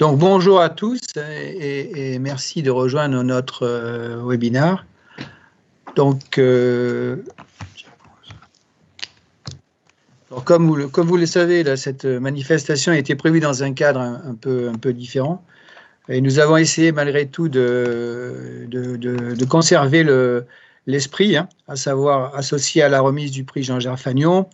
Donc bonjour à tous et merci de rejoindre notre webinaire. Donc, comme vous le savez, là, cette manifestation a été prévue dans un cadre un peu différent. Et nous avons essayé malgré tout de conserver l'esprit, à savoir associé à la remise du prix Jean-Gérard Fagnon,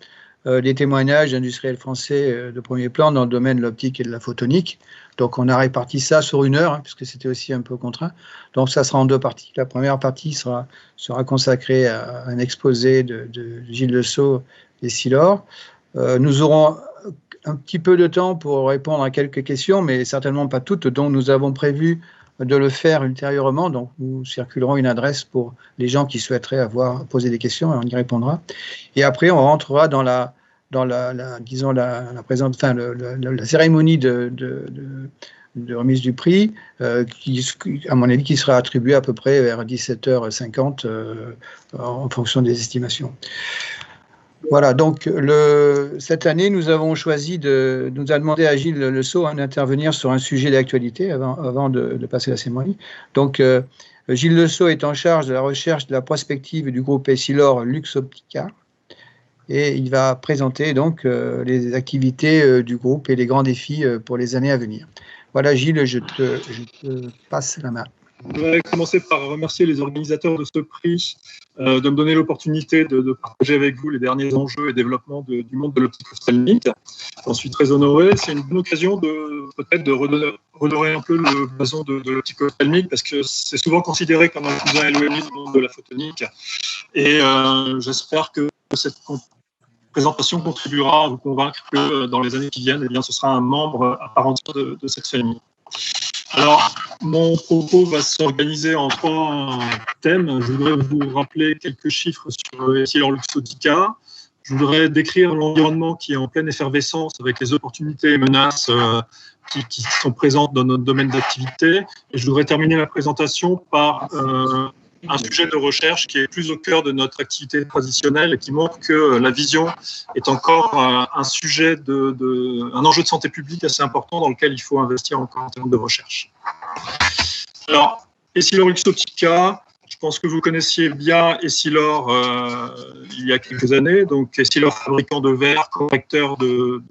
des témoignages d'industriels français de premier plan dans le domaine de l'optique et de la photonique. Donc on a réparti ça sur 1 heure, puisque c'était aussi un peu contraint. Donc ça sera en 2 parties. La première partie sera consacrée à un exposé de Gilles Lesseau et Essilor. Nous aurons un petit peu de temps pour répondre à quelques questions, mais certainement pas toutes, donc nous avons prévu de le faire ultérieurement. Donc nous circulerons une adresse pour les gens qui souhaiteraient poser des questions et on y répondra. Et après, on rentrera dans la cérémonie de remise du prix, qui, à mon avis, qui sera attribuée à peu près vers 17h50 en fonction des estimations. Voilà, donc cette année, nous avons choisi nous a demandé à Gilles Lesseau d'intervenir sur un sujet d'actualité avant de passer la cérémonie. Donc, Gilles Lesseau est en charge de la recherche de la prospective du groupe Essilor Luxoptica et il va présenter donc les activités du groupe et les grands défis pour les années à venir. Voilà, Gilles, je te passe la main. Je voudrais commencer par remercier les organisateurs de ce prix de me donner l'opportunité de partager avec vous les derniers enjeux et développements du monde de l'optique ophtalmique. J'en suis très honoré. C'est une bonne occasion peut-être de redorer un peu le blason de l'optique ophtalmique parce que c'est souvent considéré comme un cousin éloigné du monde de la photonique. Et j'espère que cette présentation contribuera à vous convaincre que dans les années qui viennent, eh bien, ce sera un membre à part entière de cette famille. Alors, mon propos va s'organiser en 3 thèmes. Je voudrais vous rappeler quelques chiffres sur Essilor Luxottica. Je voudrais décrire l'environnement qui est en pleine effervescence avec les opportunités et menaces qui sont présentes dans notre domaine d'activité. Et je voudrais terminer la présentation par un sujet de recherche qui est plus au cœur de notre activité traditionnelle et qui montre que la vision est encore un sujet un enjeu de santé publique assez important dans lequel il faut investir encore en termes de recherche. Alors, Essilor Luxottica, je pense que vous connaissiez bien Essilor il y a quelques années, donc Essilor fabricant de verres, correcteur de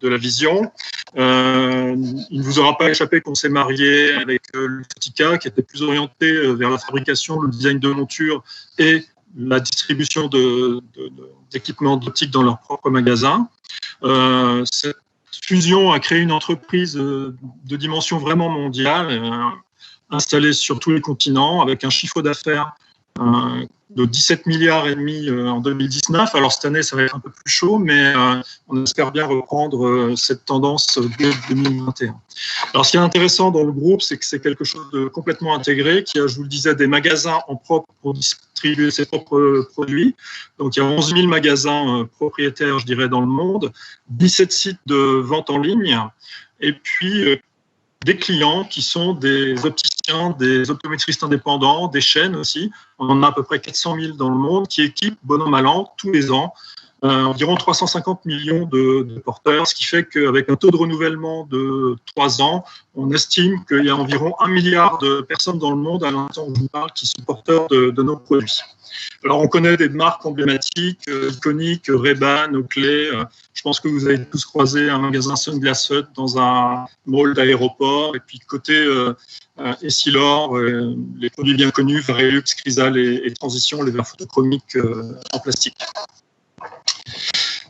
la vision. Il ne vous aura pas échappé qu'on s'est marié avec Luxottica, qui était plus orienté vers la fabrication, le design de montures et la distribution d'équipements d'optique dans leur propre magasin. Cette fusion a créé une entreprise de dimension vraiment mondiale, installée sur tous les continents, avec un chiffre d'affaires de 17 milliards et demi en 2019. Alors cette année, ça va être un peu plus chaud, mais on espère bien reprendre cette tendance dès 2021. Alors ce qui est intéressant dans le groupe, c'est que c'est quelque chose de complètement intégré, qui a, je vous le disais, des magasins en propre pour distribuer ses propres produits. Donc il y a 11 000 magasins propriétaires, je dirais, dans le monde, 17 sites de vente en ligne, et puis des clients qui sont des opticiens, des optométristes indépendants, des chaînes aussi. On en a à peu près 400 000 dans le monde qui équipent, bon an mal an, tous les ans, environ 350 millions de porteurs, ce qui fait qu'avec un taux de renouvellement de 3 ans, on estime qu'il y a environ 1 milliard de personnes dans le monde, à l'instant où je vous parle, qui sont porteurs de nos produits. Alors, on connaît des marques emblématiques, iconiques, Ray-Ban, Oakley. Je pense que vous avez tous croisé un magasin Sunglass Hut dans un mall d'aéroport. Et puis, côté Essilor, les produits bien connus, Varilux, Chrysal et Transition, les verres photochromiques en plastique.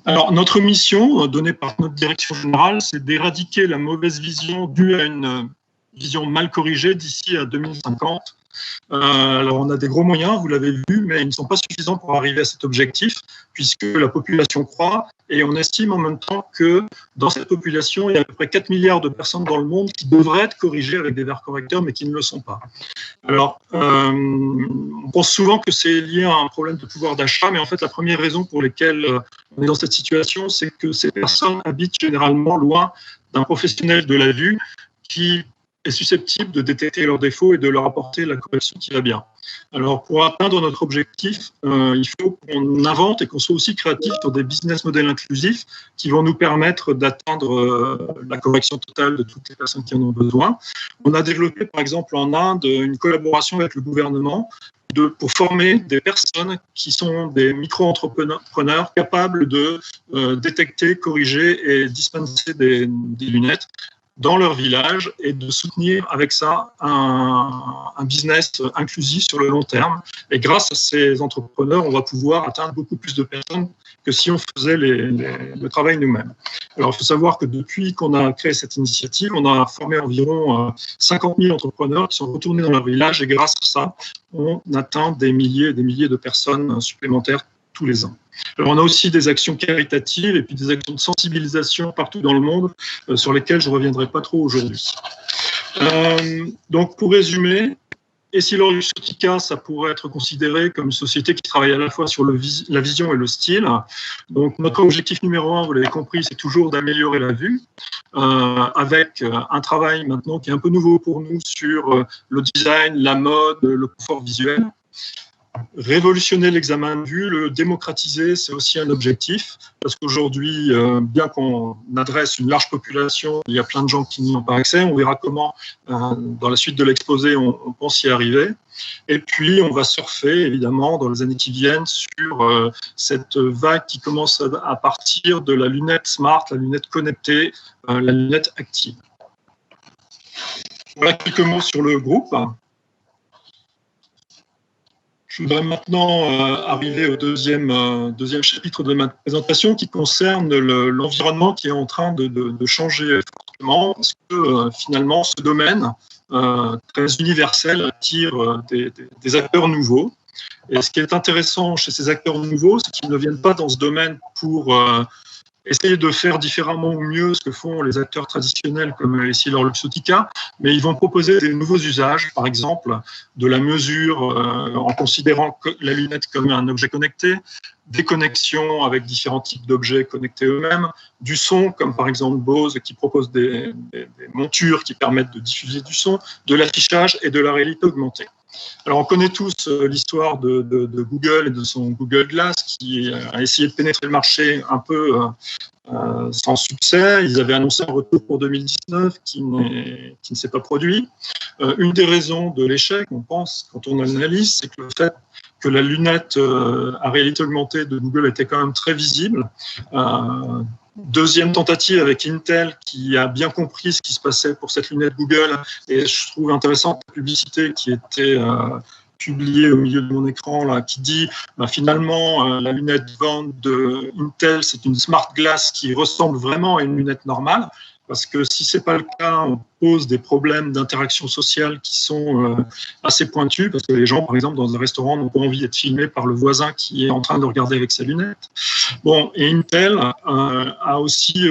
Alors, notre mission, donnée par notre direction générale, c'est d'éradiquer la mauvaise vision due à une vision mal corrigée d'ici à 2050. Alors, on a des gros moyens, vous l'avez vu, mais ils ne sont pas suffisants pour arriver à cet objectif, puisque la population croît, et on estime en même temps que dans cette population, il y a à peu près 4 milliards de personnes dans le monde qui devraient être corrigées avec des verres correcteurs, mais qui ne le sont pas. Alors, on pense souvent que c'est lié à un problème de pouvoir d'achat, mais en fait, la première raison pour laquelle on est dans cette situation, c'est que ces personnes habitent généralement loin d'un professionnel de la vue qui est susceptible de détecter leurs défauts et de leur apporter la correction qui va bien. Alors, pour atteindre notre objectif, il faut qu'on invente et qu'on soit aussi créatif sur des business models inclusifs qui vont nous permettre d'atteindre la correction totale de toutes les personnes qui en ont besoin. On a développé, par exemple, en Inde, une collaboration avec le gouvernement pour former des personnes qui sont des micro-entrepreneurs capables de détecter, corriger et dispenser des lunettes dans leur village et de soutenir avec ça un business inclusif sur le long terme. Et grâce à ces entrepreneurs, on va pouvoir atteindre beaucoup plus de personnes que si on faisait le travail nous-mêmes. Alors, il faut savoir que depuis qu'on a créé cette initiative, on a formé environ 50 000 entrepreneurs qui sont retournés dans leur village et grâce à ça, on atteint des milliers et des milliers de personnes supplémentaires tous les ans. Alors, on a aussi des actions caritatives et puis des actions de sensibilisation partout dans le monde sur lesquelles je ne reviendrai pas trop aujourd'hui. Donc, pour résumer, EssilorLuxottica, ça pourrait être considéré comme une société qui travaille à la fois sur la vision et le style. Donc, notre objectif numéro 1, vous l'avez compris, c'est toujours d'améliorer la vue, avec un travail maintenant qui est un peu nouveau pour nous sur le design, la mode, le confort visuel. Révolutionner l'examen de vue, le démocratiser, c'est aussi un objectif, parce qu'aujourd'hui, bien qu'on adresse une large population, il y a plein de gens qui n'y ont pas accès. On verra comment, dans la suite de l'exposé, on pense y arriver. Et puis, on va surfer, évidemment, dans les années qui viennent, sur cette vague qui commence à partir de la lunette smart, la lunette connectée, la lunette active. Voilà quelques mots sur le groupe. Je voudrais maintenant arriver au deuxième chapitre de ma présentation qui concerne l'environnement qui est en train de changer fortement parce que finalement ce domaine très universel attire des acteurs nouveaux. Et ce qui est intéressant chez ces acteurs nouveaux, c'est qu'ils ne viennent pas dans ce domaine pour essayer de faire différemment ou mieux ce que font les acteurs traditionnels comme EssilorLuxottica, mais ils vont proposer des nouveaux usages, par exemple de la mesure en considérant la lunette comme un objet connecté, des connexions avec différents types d'objets connectés eux-mêmes, du son, comme par exemple Bose qui propose des montures qui permettent de diffuser du son, de l'affichage et de la réalité augmentée. Alors, on connaît tous l'histoire de Google et de son Google Glass qui a essayé de pénétrer le marché un peu sans succès. Ils avaient annoncé un retour pour 2019 qui ne s'est pas produit. Une des raisons de l'échec, on pense, quand on analyse, c'est que le fait que la lunette à réalité augmentée de Google était quand même très visible. Deuxième tentative avec Intel qui a bien compris ce qui se passait pour cette lunette Google et je trouve intéressante la publicité qui était publiée au milieu de mon écran là, qui dit finalement la lunette vente de Intel c'est une smart glass qui ressemble vraiment à une lunette normale parce que si c'est pas le cas, on pose des problèmes d'interaction sociale qui sont assez pointus parce que les gens, par exemple, dans un restaurant n'ont pas envie d'être filmés par le voisin qui est en train de regarder avec sa lunette. Bon, et Intel a aussi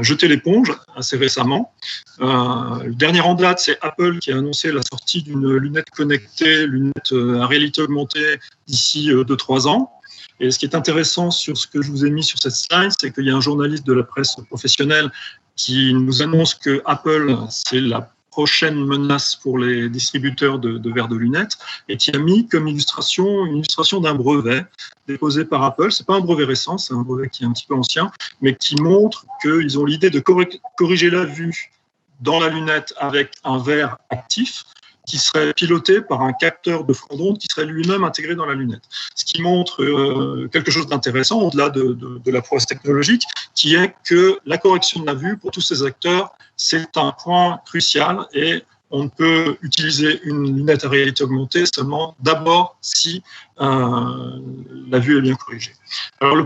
jeté l'éponge assez récemment. Le dernier en date, c'est Apple qui a annoncé la sortie d'une lunette connectée, lunette à réalité augmentée d'ici 2-3 ans. Et ce qui est intéressant sur ce que je vous ai mis sur cette slide, c'est qu'il y a un journaliste de la presse professionnelle qui nous annonce que Apple, c'est la prochaine menace pour les distributeurs de verres de lunettes et qui a mis comme illustration une illustration d'un brevet déposé par Apple. Ce n'est pas un brevet récent, c'est un brevet qui est un petit peu ancien, mais qui montre qu'ils ont l'idée de corriger la vue dans la lunette avec un verre actif qui serait piloté par un capteur de front d'onde qui serait lui-même intégré dans la lunette. Ce qui montre quelque chose d'intéressant au-delà de la prouesse technologique, qui est que la correction de la vue, pour tous ces acteurs, c'est un point crucial et on ne peut utiliser une lunette à réalité augmentée seulement d'abord si la vue est bien corrigée. Alors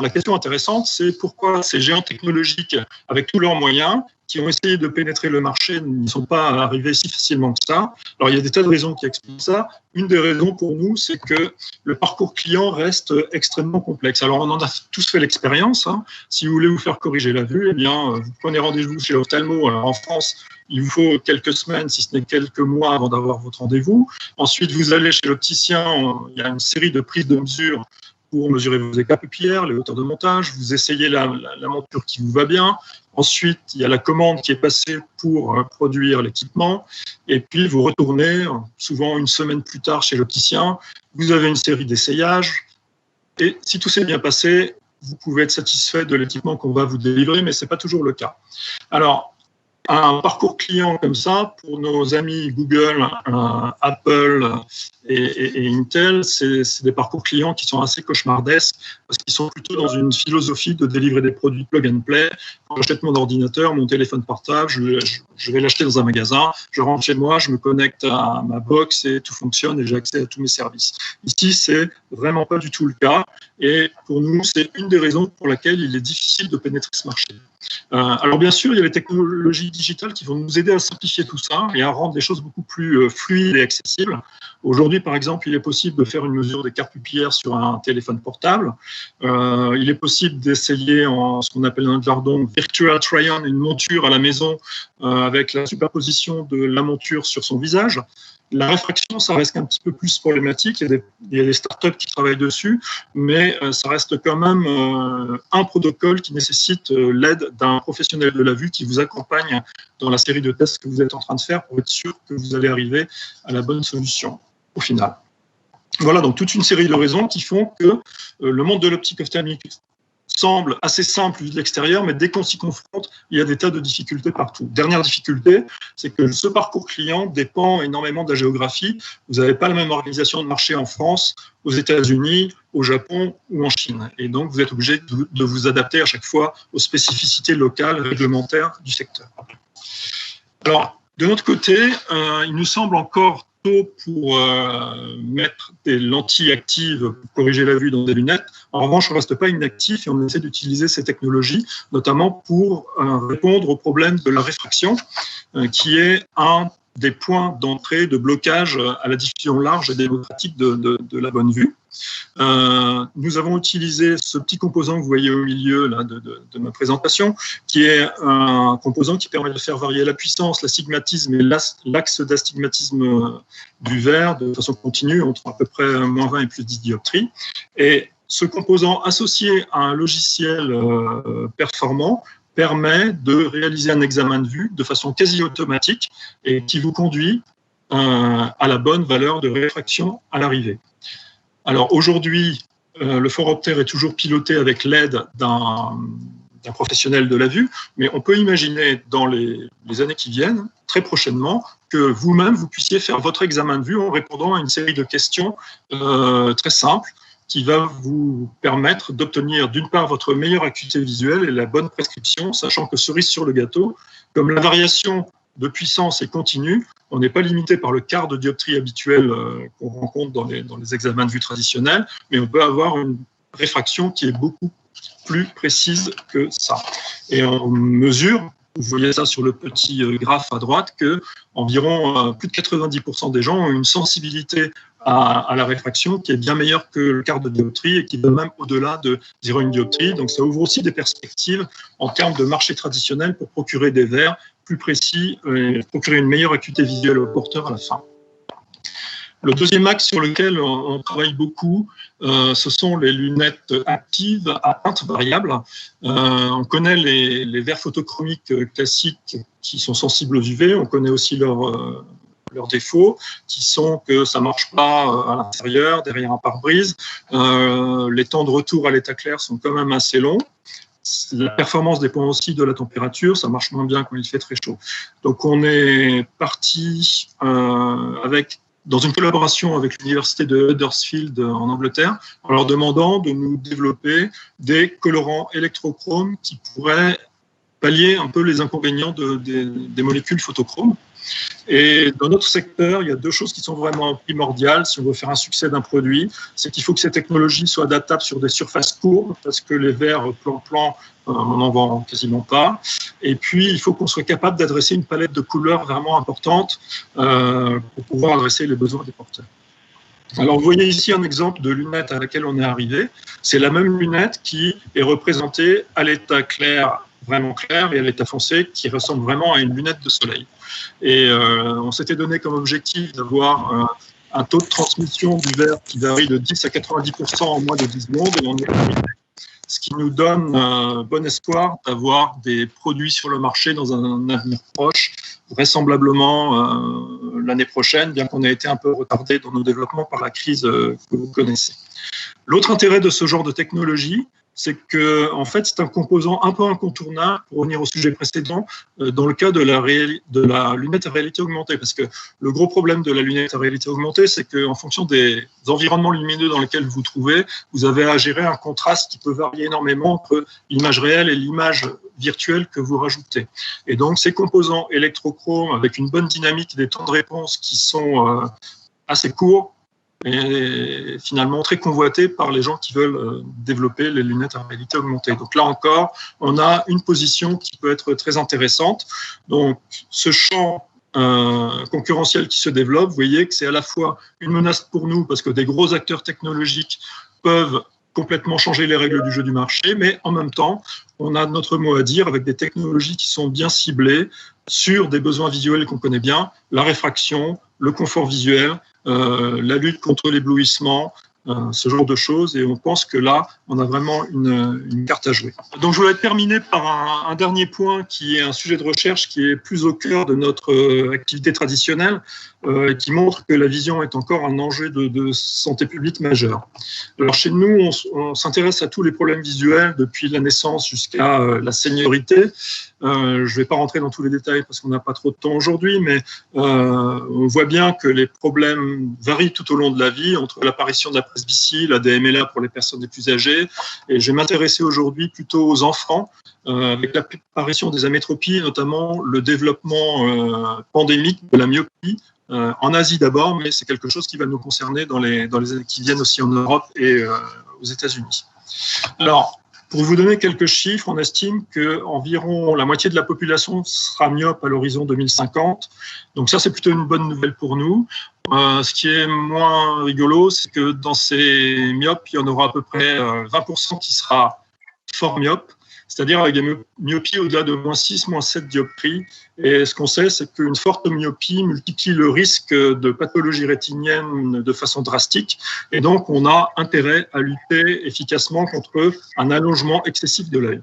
la question intéressante, c'est pourquoi ces géants technologiques, avec tous leurs moyens, qui ont essayé de pénétrer le marché, ne sont pas arrivés si facilement que ça. Alors, il y a des tas de raisons qui expliquent ça. Une des raisons pour nous, c'est que le parcours client reste extrêmement complexe. Alors, on en a tous fait l'expérience. Si vous voulez vous faire corriger la vue, eh bien, vous prenez rendez-vous chez l'ophtalmo. Alors, en France, il vous faut quelques semaines, si ce n'est quelques mois avant d'avoir votre rendez-vous. Ensuite, vous allez chez l'opticien. Il y a une série de prises de mesures pour mesurer vos écarts pupillaires, les hauteurs de montage, vous essayez la monture qui vous va bien. Ensuite, il y a la commande qui est passée pour produire l'équipement. Et puis, vous retournez souvent une semaine plus tard chez l'opticien. Vous avez une série d'essayages. Et si tout s'est bien passé, vous pouvez être satisfait de l'équipement qu'on va vous délivrer, mais ce n'est pas toujours le cas. Alors, un parcours client comme ça, pour nos amis Google, Apple et Intel, c'est des parcours clients qui sont assez cauchemardesques parce qu'ils sont plutôt dans une philosophie de délivrer des produits plug and play. Quand j'achète mon ordinateur, mon téléphone portable, je vais l'acheter dans un magasin, je rentre chez moi, je me connecte à ma box et tout fonctionne et j'ai accès à tous mes services. Ici, c'est vraiment pas du tout le cas et pour nous, c'est une des raisons pour laquelle il est difficile de pénétrer ce marché. Alors bien sûr, il y a les technologies digitales qui vont nous aider à simplifier tout ça et à rendre les choses beaucoup plus fluides et accessibles. Aujourd'hui, par exemple, il est possible de faire une mesure d'écart pupillaire sur un téléphone portable. Il est possible d'essayer en ce qu'on appelle dans le jargon virtual try-on, une monture à la maison avec la superposition de la monture sur son visage. La réfraction, ça reste un petit peu plus problématique. Il y a des startups qui travaillent dessus, mais ça reste quand même un protocole qui nécessite l'aide d'un professionnel de la vue qui vous accompagne dans la série de tests que vous êtes en train de faire pour être sûr que vous allez arriver à la bonne solution au final. Voilà, donc toute une série de raisons qui font que le monde de l'optique ophtalmique semble assez simple vu de l'extérieur, mais dès qu'on s'y confronte, il y a des tas de difficultés partout. Dernière difficulté, c'est que ce parcours client dépend énormément de la géographie. Vous n'avez pas la même organisation de marché en France, aux États-Unis, au Japon ou en Chine. Et donc, vous êtes obligé de vous adapter à chaque fois aux spécificités locales, réglementaires du secteur. Alors, de notre côté, il nous semble encore tôt pour mettre des lentilles actives pour corriger la vue dans des lunettes. En revanche, on ne reste pas inactif et on essaie d'utiliser ces technologies, notamment pour répondre au problème de la réfraction, qui est un des points d'entrée, de blocage à la diffusion large et démocratique de la bonne vue. Nous avons utilisé ce petit composant que vous voyez au milieu là, de ma présentation, qui est un composant qui permet de faire varier la puissance, l'astigmatisme et l'axe d'astigmatisme du verre de façon continue entre à peu près -20 et plus 10 dioptries. Et ce composant associé à un logiciel performant permet de réaliser un examen de vue de façon quasi automatique et qui vous conduit à la bonne valeur de réfraction à l'arrivée. Alors aujourd'hui, le phoroptère est toujours piloté avec l'aide d'un professionnel de la vue, mais on peut imaginer dans les années qui viennent, très prochainement, que vous-même, vous puissiez faire votre examen de vue en répondant à une série de questions très simples qui va vous permettre d'obtenir d'une part votre meilleure acuité visuelle et la bonne prescription, sachant que cerise sur le gâteau, comme la variation de puissance est continue, on n'est pas limité par le quart de dioptrie habituel qu'on rencontre dans les examens de vue traditionnels, mais on peut avoir une réfraction qui est beaucoup plus précise que ça. Et on mesure, vous voyez ça sur le petit graphe à droite, que environ plus de 90% des gens ont une sensibilité à la réfraction qui est bien meilleure que le quart de dioptrie et qui va même au-delà de 0,1 dioptrie. Donc ça ouvre aussi des perspectives en termes de marché traditionnel pour procurer des verres plus précis et procurer une meilleure acuité visuelle au porteur à la fin. Le deuxième axe sur lequel on travaille beaucoup, ce sont les lunettes actives à teinte variable. On connaît les verres photochromiques classiques qui sont sensibles aux UV, on connaît aussi leurs défauts, qui sont que ça ne marche pas à l'intérieur, derrière un pare-brise. Les temps de retour à l'état clair sont quand même assez longs. La performance dépend aussi de la température, ça marche moins bien quand il fait très chaud. Donc on est parti dans une collaboration avec l'université de Huddersfield en Angleterre, en leur demandant de nous développer des colorants électrochromes qui pourraient pallier un peu les inconvénients des molécules photochromes. Et dans notre secteur, il y a deux choses qui sont vraiment primordiales si on veut faire un succès d'un produit. C'est qu'il faut que ces technologies soient adaptables sur des surfaces courbes, parce que les verres plan-plan, on n'en vend quasiment pas. Et puis, il faut qu'on soit capable d'adresser une palette de couleurs vraiment importante pour pouvoir adresser les besoins des porteurs. Alors, vous voyez ici un exemple de lunette à laquelle on est arrivé. C'est la même lunette qui est représentée à l'état clair, vraiment clair, et à l'état foncé, qui ressemble vraiment à une lunette de soleil. Et on s'était donné comme objectif d'avoir un taux de transmission du verre qui varie de 10 à 90% en moins de 10 secondes, et on est limité. Ce qui nous donne bon espoir d'avoir des produits sur le marché dans un avenir proche, vraisemblablement l'année prochaine, bien qu'on ait été un peu retardé dans nos développements par la crise que vous connaissez. L'autre intérêt de ce genre de technologie, c'est que, en fait, c'est un composant un peu incontournable, pour revenir au sujet précédent, dans le cas de la lunette à réalité augmentée. Parce que le gros problème de la lunette à réalité augmentée, c'est qu'en fonction des environnements lumineux dans lesquels vous vous trouvez, vous avez à gérer un contraste qui peut varier énormément entre l'image réelle et l'image virtuelle que vous rajoutez. Et donc, ces composants électrochromes, avec une bonne dynamique et des temps de réponse qui sont assez courts, et finalement très convoité par les gens qui veulent développer les lunettes à réalité augmentée. Donc là encore, on a une position qui peut être très intéressante. Donc ce champ concurrentiel qui se développe, vous voyez que c'est à la fois une menace pour nous, parce que des gros acteurs technologiques peuvent complètement changer les règles du jeu du marché, mais en même temps, on a notre mot à dire avec des technologies qui sont bien ciblées sur des besoins visuels qu'on connaît bien, la réfraction, le confort visuel, la lutte contre l'éblouissement, ce genre de choses, et on pense que là, on a vraiment une carte à jouer. Donc je voulais terminer par un dernier point qui est un sujet de recherche qui est plus au cœur de notre activité traditionnelle, qui montre que la vision est encore un enjeu de santé publique majeur. Alors chez nous, on s'intéresse à tous les problèmes visuels depuis la naissance jusqu'à la seniorité. Je ne vais pas rentrer dans tous les détails parce qu'on n'a pas trop de temps aujourd'hui, mais on voit bien que les problèmes varient tout au long de la vie, entre l'apparition de la presbytie, la DMLA pour les personnes les plus âgées, et je vais m'intéresser aujourd'hui plutôt aux enfants, avec l'apparition des amétropies, notamment le développement pandémique de la myopie, en Asie d'abord, mais c'est quelque chose qui va nous concerner dans les années qui viennent aussi en Europe et aux États-Unis. Alors, pour vous donner quelques chiffres, on estime qu'environ la moitié de la population sera myope à l'horizon 2050. Donc ça, c'est plutôt une bonne nouvelle pour nous. Ce qui est moins rigolo, c'est que dans ces myopes, il y en aura à peu près 20% qui sera fort myope, c'est-à-dire avec des myopies au-delà de -6, -7 dioptries. Et ce qu'on sait, c'est qu'une forte myopie multiplie le risque de pathologie rétinienne de façon drastique. Et donc, on a intérêt à lutter efficacement contre un allongement excessif de l'œil.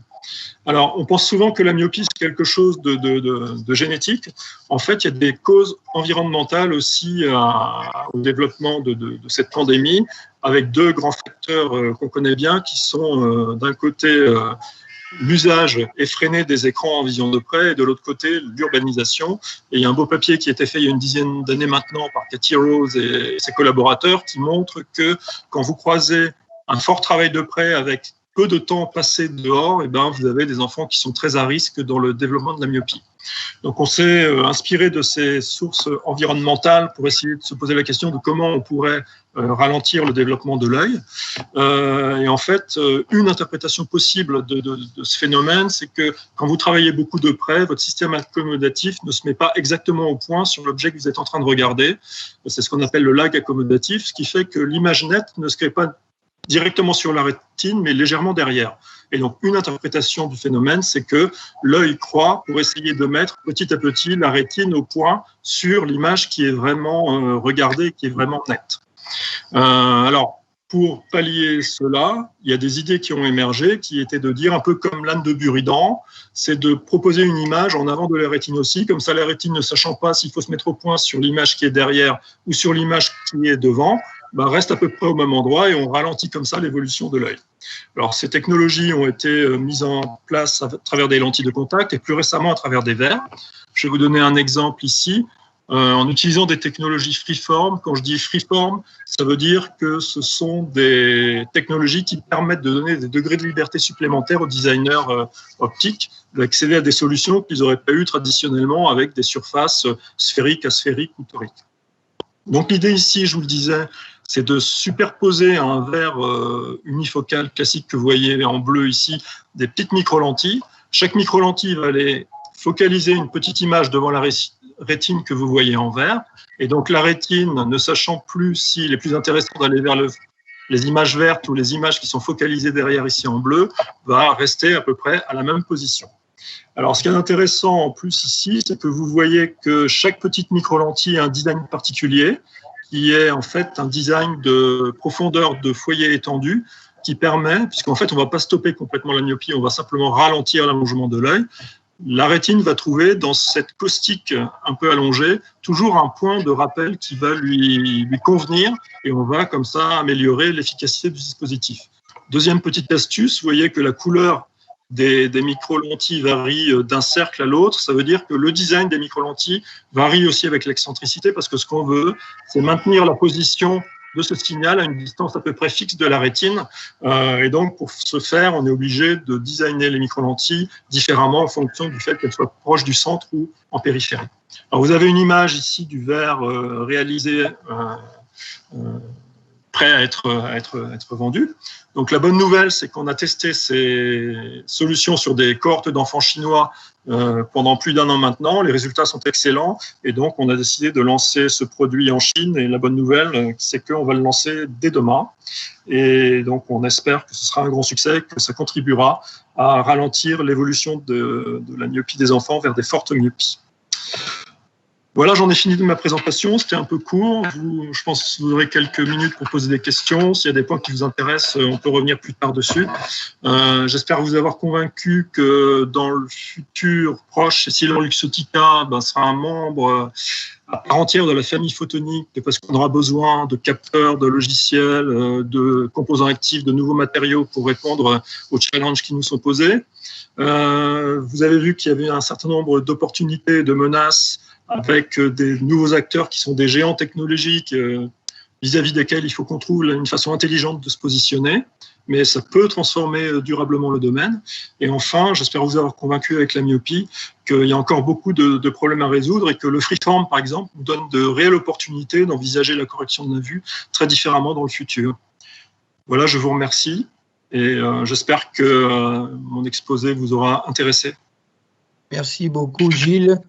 Alors, on pense souvent que la myopie, c'est quelque chose de génétique. En fait, il y a des causes environnementales aussi au développement de cette pandémie, avec deux grands facteurs qu'on connaît bien, qui sont d'un côté l'usage effréné des écrans en vision de près, et de l'autre côté, l'urbanisation. Et il y a un beau papier qui a été fait il y a une dizaine d'années maintenant par Cathy Rose et ses collaborateurs qui montre que quand vous croisez un fort travail de près avec peu de temps passé dehors, et ben, vous avez des enfants qui sont très à risque dans le développement de la myopie. Donc on s'est inspiré de ces sources environnementales pour essayer de se poser la question de comment on pourrait ralentir le développement de l'œil. Et en fait, une interprétation possible de ce phénomène, c'est que quand vous travaillez beaucoup de près, votre système accommodatif ne se met pas exactement au point sur l'objet que vous êtes en train de regarder. C'est ce qu'on appelle le lag accommodatif, ce qui fait que l'image nette ne se crée pas directement sur la rétine, mais légèrement derrière. Et donc, une interprétation du phénomène, c'est que l'œil croît pour essayer de mettre petit à petit la rétine au point sur l'image qui est vraiment regardée, qui est vraiment nette. Alors, pour pallier cela, il y a des idées qui ont émergé, qui étaient de dire, un peu comme l'âne de Buridan, c'est de proposer une image en avant de la rétine aussi, comme ça la rétine ne sachant pas s'il faut se mettre au point sur l'image qui est derrière ou sur l'image qui est devant, reste à peu près au même endroit et on ralentit comme ça l'évolution de l'œil. Alors, ces technologies ont été mises en place à travers des lentilles de contact et plus récemment à travers des verres. Je vais vous donner un exemple ici. En utilisant des technologies freeform, quand je dis freeform, ça veut dire que ce sont des technologies qui permettent de donner des degrés de liberté supplémentaires aux designers optiques d'accéder à des solutions qu'ils n'auraient pas eu traditionnellement avec des surfaces sphériques, asphériques ou toriques. Donc l'idée ici, je vous le disais, c'est de superposer à un verre unifocal classique que vous voyez en bleu ici, des petites micro-lentilles. Chaque micro-lentille va aller focaliser une petite image devant la rétine que vous voyez en vert. Et donc la rétine, ne sachant plus s'il est plus intéressant d'aller vers les images vertes ou les images qui sont focalisées derrière ici en bleu, va rester à peu près à la même position. Alors, ce qui est intéressant en plus ici, c'est que vous voyez que chaque petite micro-lentille a un design particulier qui est en fait un design de profondeur de foyer étendu qui permet, puisqu'en fait on ne va pas stopper complètement la myopie, on va simplement ralentir l'allongement de l'œil. La rétine va trouver dans cette caustique un peu allongée toujours un point de rappel qui va lui convenir et on va comme ça améliorer l'efficacité du dispositif. Deuxième petite astuce, vous voyez que la couleur des micro-lentilles varie d'un cercle à l'autre. Ça veut dire que le design des micro-lentilles varie aussi avec l'excentricité parce que ce qu'on veut, c'est maintenir la position de ce signal à une distance à peu près fixe de la rétine. Et donc, pour ce faire, on est obligé de designer les micro-lentilles différemment en fonction du fait qu'elles soient proches du centre ou en périphérie. Alors, vous avez une image ici du verre réalisé prêt à être vendu. Donc la bonne nouvelle, c'est qu'on a testé ces solutions sur des cohortes d'enfants chinois pendant plus d'1 an maintenant. Les résultats sont excellents et donc on a décidé de lancer ce produit en Chine. Et la bonne nouvelle, c'est qu'on va le lancer dès demain. Et donc on espère que ce sera un grand succès, que ça contribuera à ralentir l'évolution de la myopie des enfants vers des fortes myopies. Voilà, j'en ai fini de ma présentation. C'était un peu court. Je pense que vous aurez quelques minutes pour poser des questions. S'il y a des points qui vous intéressent, on peut revenir plus tard dessus. J'espère vous avoir convaincu que dans le futur proche, EssilorLuxottica sera un membre à part entière de la famille photonique parce qu'on aura besoin de capteurs, de logiciels, de composants actifs, de nouveaux matériaux pour répondre aux challenges qui nous sont posés. Vous avez vu qu'il y avait un certain nombre d'opportunités, de menaces avec des nouveaux acteurs qui sont des géants technologiques vis-à-vis desquels il faut qu'on trouve une façon intelligente de se positionner, mais ça peut transformer durablement le domaine. Et enfin, j'espère vous avoir convaincu avec la myopie qu'il y a encore beaucoup de problèmes à résoudre et que le freeform, par exemple, nous donne de réelles opportunités d'envisager la correction de la vue très différemment dans le futur. Voilà, je vous remercie et j'espère que mon exposé vous aura intéressé. Merci beaucoup, Gilles.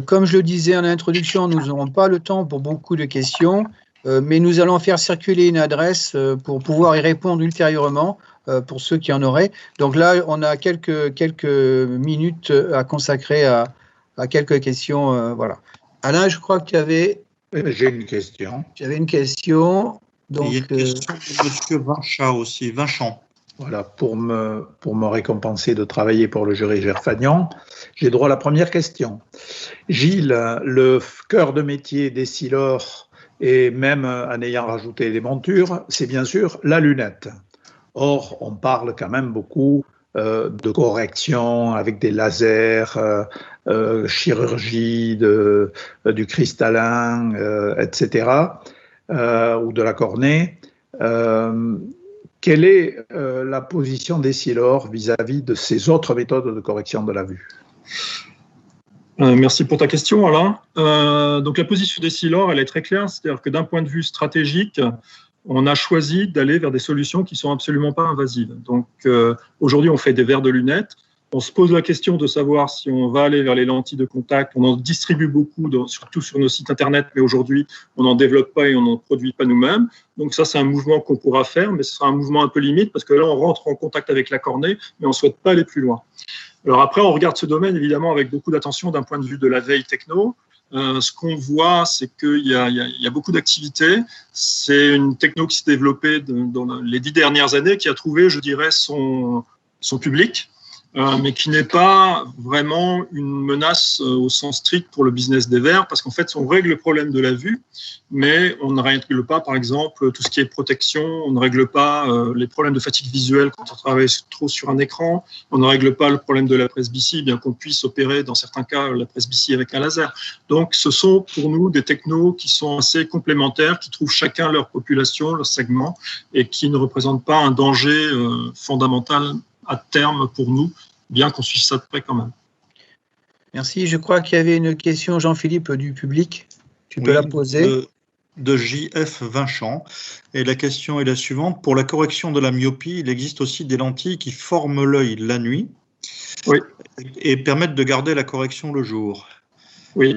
Comme je le disais en introduction, nous n'aurons pas le temps pour beaucoup de questions, mais nous allons faire circuler une adresse pour pouvoir y répondre ultérieurement pour ceux qui en auraient. Donc là, on a quelques minutes à consacrer à quelques questions. Voilà. Alain, je crois que tu avais… J'ai une question. J'avais une question. Donc, il y a une question de M. Vinchat aussi, Vinchamp. Voilà, pour me récompenser de travailler pour le jury Gerfagnan, j'ai droit à la première question. Gilles, le cœur de métier d'Essilor, et même en ayant rajouté des montures, c'est bien sûr la lunette. Or, on parle quand même beaucoup de correction avec des lasers, chirurgie du cristallin, etc., ou de la cornée. Quelle est la position d'Essilor vis-à-vis de ces autres méthodes de correction de la vue? Merci pour ta question, Alain. Donc la position d'Essilor, elle est très claire, c'est-à-dire que d'un point de vue stratégique, on a choisi d'aller vers des solutions qui ne sont absolument pas invasives. Donc aujourd'hui, on fait des verres de lunettes. On se pose la question de savoir si on va aller vers les lentilles de contact. On en distribue beaucoup, surtout sur nos sites internet, mais aujourd'hui, on n'en développe pas et on n'en produit pas nous-mêmes. Donc ça, c'est un mouvement qu'on pourra faire, mais ce sera un mouvement un peu limite parce que là, on rentre en contact avec la cornée, mais on ne souhaite pas aller plus loin. Alors après, on regarde ce domaine, évidemment, avec beaucoup d'attention d'un point de vue de la veille techno. Ce qu'on voit, c'est qu'il y a beaucoup d'activités. C'est une techno qui s'est développée dans les 10 dernières années, qui a trouvé, je dirais, son public. Mais qui n'est pas vraiment une menace au sens strict pour le business des verres, parce qu'en fait, on règle le problème de la vue, mais on ne règle pas, par exemple, tout ce qui est protection, on ne règle pas les problèmes de fatigue visuelle quand on travaille trop sur un écran, on ne règle pas le problème de la presbytie, bien qu'on puisse opérer, dans certains cas, la presbytie avec un laser. Donc, ce sont pour nous des technos qui sont assez complémentaires, qui trouvent chacun leur population, leur segment, et qui ne représentent pas un danger fondamental à terme pour nous, bien qu'on suive ça de près quand même. Merci. Je crois qu'il y avait une question, Jean-Philippe, du public. Tu peux la poser. De JF Vinchamp. Et la question est la suivante. Pour la correction de la myopie, il existe aussi des lentilles qui forment l'œil la nuit et permettent de garder la correction le jour. Oui.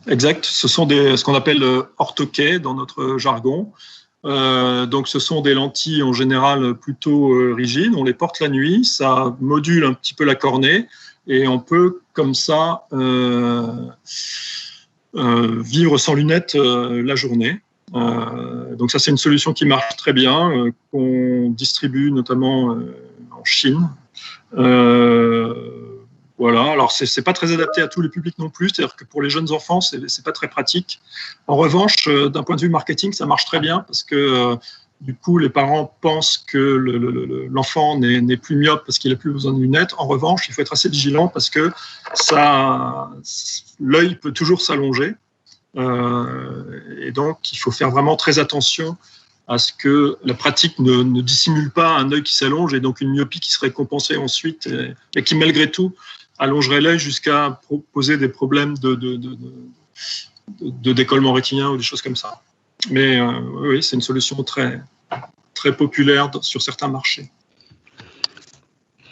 Exact. Ce sont ce qu'on appelle orthoquets dans notre jargon. Donc, ce sont des lentilles en général plutôt rigides. On les porte la nuit, ça module un petit peu la cornée et on peut comme ça vivre sans lunettes la journée. Donc ça, c'est une solution qui marche très bien, qu'on distribue notamment en Chine. Voilà. Alors c'est pas très adapté à tous les publics non plus, c'est-à-dire que pour les jeunes enfants, c'est pas très pratique. En revanche, d'un point de vue marketing, ça marche très bien parce que du coup, les parents pensent que l'enfant n'est plus myope parce qu'il n'a plus besoin de lunettes. En revanche, il faut être assez vigilant parce que l'œil peut toujours s'allonger. Et donc, il faut faire vraiment très attention à ce que la pratique ne dissimule pas un œil qui s'allonge et donc une myopie qui serait compensée ensuite et qui, malgré tout, allongerait l'œil jusqu'à poser des problèmes de décollement rétinien ou des choses comme ça. Mais oui, c'est une solution très, très populaire sur certains marchés.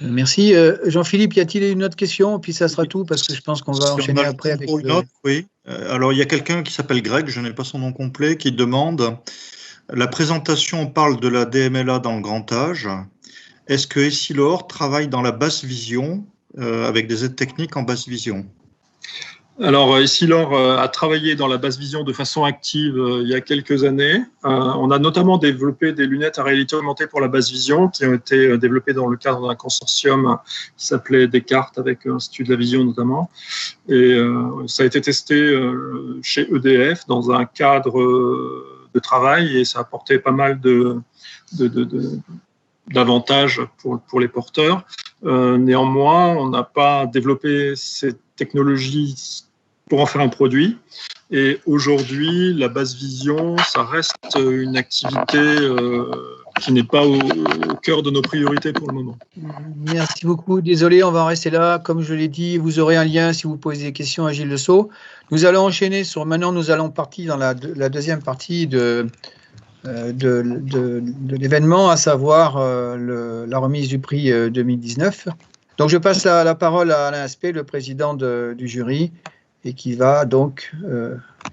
Merci. Jean-Philippe, y a-t-il une autre question? Puis ça sera tout, parce que je pense qu'on va enchaîner après avec une autre, oui. Alors, il y a quelqu'un qui s'appelle Greg, je n'ai pas son nom complet, qui demande, la présentation parle de la DMLA dans le grand âge. Est-ce que Essilor travaille dans la basse vision, avec des aides techniques en basse vision? Alors, Essilor a travaillé dans la basse vision de façon active il y a quelques années. On a notamment développé des lunettes à réalité augmentée pour la basse vision qui ont été développées dans le cadre d'un consortium qui s'appelait Descartes avec l'Institut de la Vision notamment. Et ça a été testé chez EDF dans un cadre de travail et ça a apporté pas mal d'avantages pour les porteurs. Néanmoins, on n'a pas développé ces technologies pour en faire un produit. Et aujourd'hui, la basse vision, ça reste une activité qui n'est pas au cœur de nos priorités pour le moment. Merci beaucoup. Désolé, on va en rester là. Comme je l'ai dit, vous aurez un lien si vous posez des questions à Gilles Lesseau. Nous allons enchaîner sur... Maintenant, nous allons partir dans la deuxième partie de l'événement, à savoir la remise du prix 2019. Donc, je passe la parole à Alain Aspect, le président du jury, et qui va donc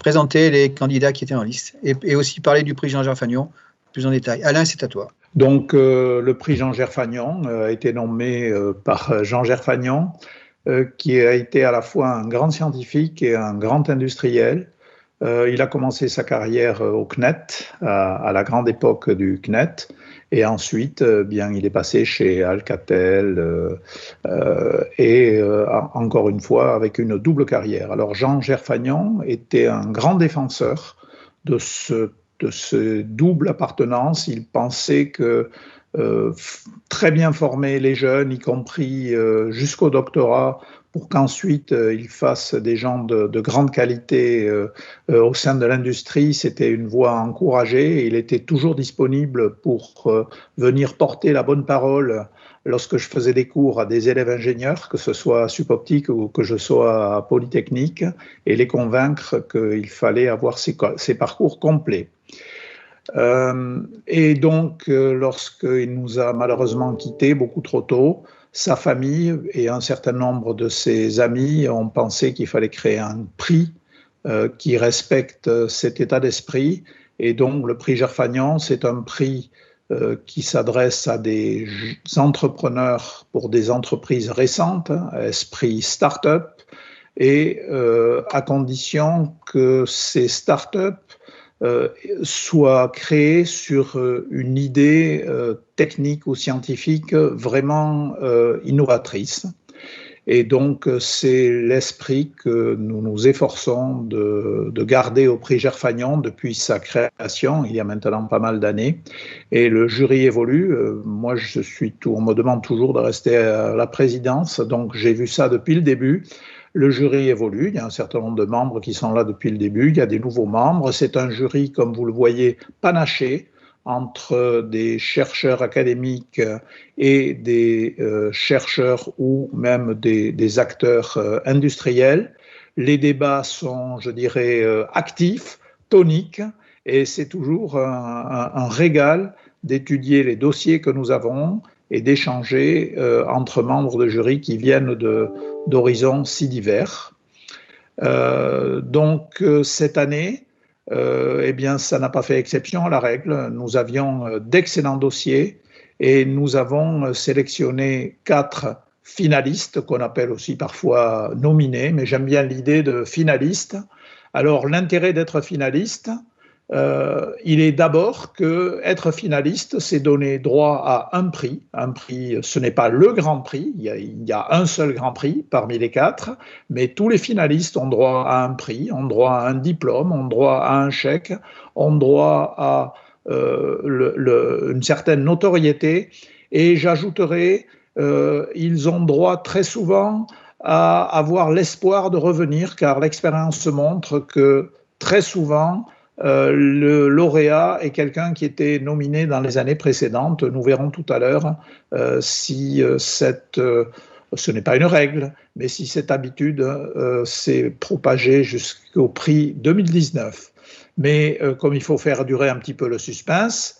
présenter les candidats qui étaient en liste et aussi parler du prix Jean Gerfagnon plus en détail. Alain, c'est à toi. Donc, le prix Jean Gerfagnon a été nommé par Jean Gerfagnon, qui a été à la fois un grand scientifique et un grand industriel. Il a commencé sa carrière au CNET, à la grande époque du CNET, et ensuite, bien, il est passé chez Alcatel et encore une fois avec une double carrière. Alors, Jean Gerfagnon était un grand défenseur de ce double appartenance. Il pensait que très bien former les jeunes, y compris jusqu'au doctorat, pour qu'ensuite ils fassent des gens de grande qualité au sein de l'industrie, c'était une voie encouragée. Il était toujours disponible pour venir porter la bonne parole lorsque je faisais des cours à des élèves ingénieurs, que ce soit à Supoptique ou que je sois à Polytechnique, et les convaincre qu'il fallait avoir ces parcours complets. Et donc, lorsqu'il nous a malheureusement quittés beaucoup trop tôt, sa famille et un certain nombre de ses amis ont pensé qu'il fallait créer un prix qui respecte cet état d'esprit. Et donc, le prix Gerfagnon, c'est un prix qui s'adresse à des entrepreneurs pour des entreprises récentes, esprit start-up, et à condition que ces start-up soit créé sur une idée technique ou scientifique vraiment innovatrice. Et donc, c'est l'esprit que nous nous efforçons de garder au prix Gerfagnon depuis sa création, il y a maintenant pas mal d'années. Et le jury évolue. Moi, on me demande toujours de rester à la présidence, donc j'ai vu ça depuis le début. Le jury évolue, il y a un certain nombre de membres qui sont là depuis le début, il y a des nouveaux membres. C'est un jury, comme vous le voyez, panaché entre des chercheurs académiques et des chercheurs ou même des acteurs industriels. Les débats sont, je dirais, actifs, toniques, et c'est toujours un régal d'étudier les dossiers que nous avons et d'échanger entre membres de jury qui viennent d'horizons si divers. Donc, cette année, eh bien, ça n'a pas fait exception à la règle. Nous avions d'excellents dossiers et nous avons sélectionné 4 finalistes, qu'on appelle aussi parfois nominés, mais j'aime bien l'idée de finalistes, Alors, l'intérêt d'être finaliste, il est d'abord que être finaliste, c'est donner droit à un prix. Un prix, ce n'est pas le grand prix, il y a un seul grand prix parmi les 4, mais tous les finalistes ont droit à un prix, ont droit à un diplôme, ont droit à un chèque, ont droit à une certaine notoriété. Et j'ajouterai, ils ont droit très souvent à avoir l'espoir de revenir, car l'expérience montre que très souvent, le lauréat est quelqu'un qui était nominé dans les années précédentes. Nous verrons tout à l'heure si ce n'est pas une règle, mais si cette habitude s'est propagée jusqu'au prix 2019. Mais comme il faut faire durer un petit peu le suspense,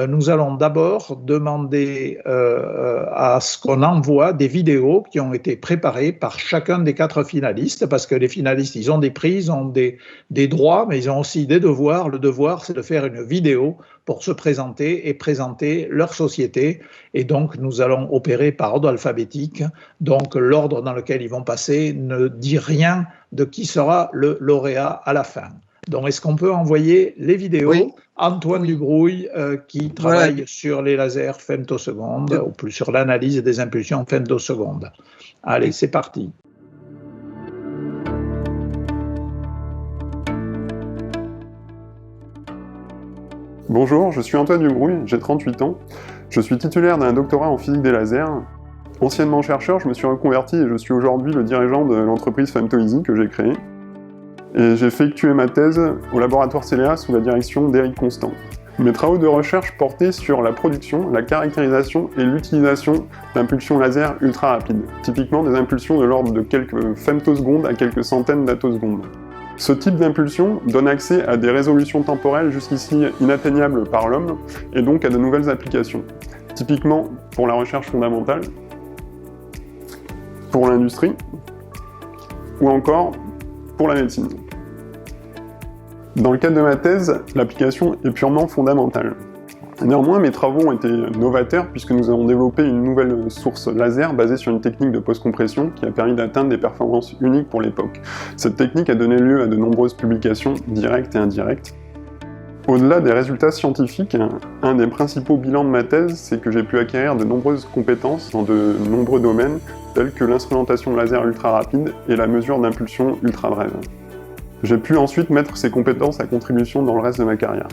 nous allons d'abord demander à ce qu'on envoie des vidéos qui ont été préparées par chacun des 4 finalistes, parce que les finalistes, ils ont des prix, ils ont des droits, mais ils ont aussi des devoirs. Le devoir, c'est de faire une vidéo pour se présenter et présenter leur société. Et donc, nous allons opérer par ordre alphabétique. Donc, l'ordre dans lequel ils vont passer ne dit rien de qui sera le lauréat à la fin. Donc, est-ce qu'on peut envoyer les vidéos? Oui. Antoine Dubrouille, qui travaille sur les lasers femtosecondes, ou plus sur l'analyse des impulsions femtosecondes. Allez, c'est parti. Bonjour, je suis Antoine Dubrouille, j'ai 38 ans. Je suis titulaire d'un doctorat en physique des lasers. Anciennement chercheur, je me suis reconverti et je suis aujourd'hui le dirigeant de l'entreprise FemtoEasy que j'ai créée. Et j'ai effectué ma thèse au laboratoire CELEA sous la direction d'Éric Constant. Mes travaux de recherche portaient sur la production, la caractérisation et l'utilisation d'impulsions laser ultra rapides, typiquement des impulsions de l'ordre de quelques femtosecondes à quelques centaines d'attosecondes. Ce type d'impulsion donne accès à des résolutions temporelles jusqu'ici inatteignables par l'homme, et donc à de nouvelles applications, typiquement pour la recherche fondamentale, pour l'industrie, ou encore pour la médecine. Dans le cadre de ma thèse, l'application est purement fondamentale. Néanmoins, mes travaux ont été novateurs puisque nous avons développé une nouvelle source laser basée sur une technique de post-compression qui a permis d'atteindre des performances uniques pour l'époque. Cette technique a donné lieu à de nombreuses publications directes et indirectes. Au-delà des résultats scientifiques, un des principaux bilans de ma thèse, c'est que j'ai pu acquérir de nombreuses compétences dans de nombreux domaines, tels que l'instrumentation laser ultra rapide et la mesure d'impulsion ultra brève. J'ai pu ensuite mettre ces compétences à contribution dans le reste de ma carrière.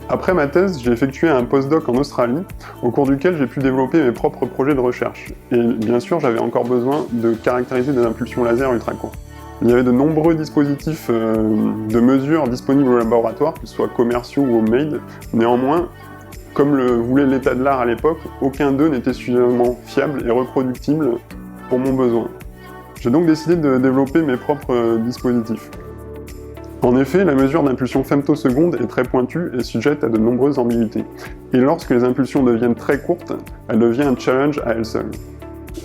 Après ma thèse, j'ai effectué un postdoc en Australie, au cours duquel j'ai pu développer mes propres projets de recherche. Et bien sûr, j'avais encore besoin de caractériser des impulsions laser ultra courtes. Il y avait de nombreux dispositifs de mesure disponibles au laboratoire, que ce soit commerciaux ou homemade. Néanmoins, comme le voulait l'état de l'art à l'époque, aucun d'eux n'était suffisamment fiable et reproductible pour mon besoin. J'ai donc décidé de développer mes propres dispositifs. En effet, la mesure d'impulsion femtoseconde est très pointue et sujette à de nombreuses ambiguïtés. Et lorsque les impulsions deviennent très courtes, elle devient un challenge à elle seule.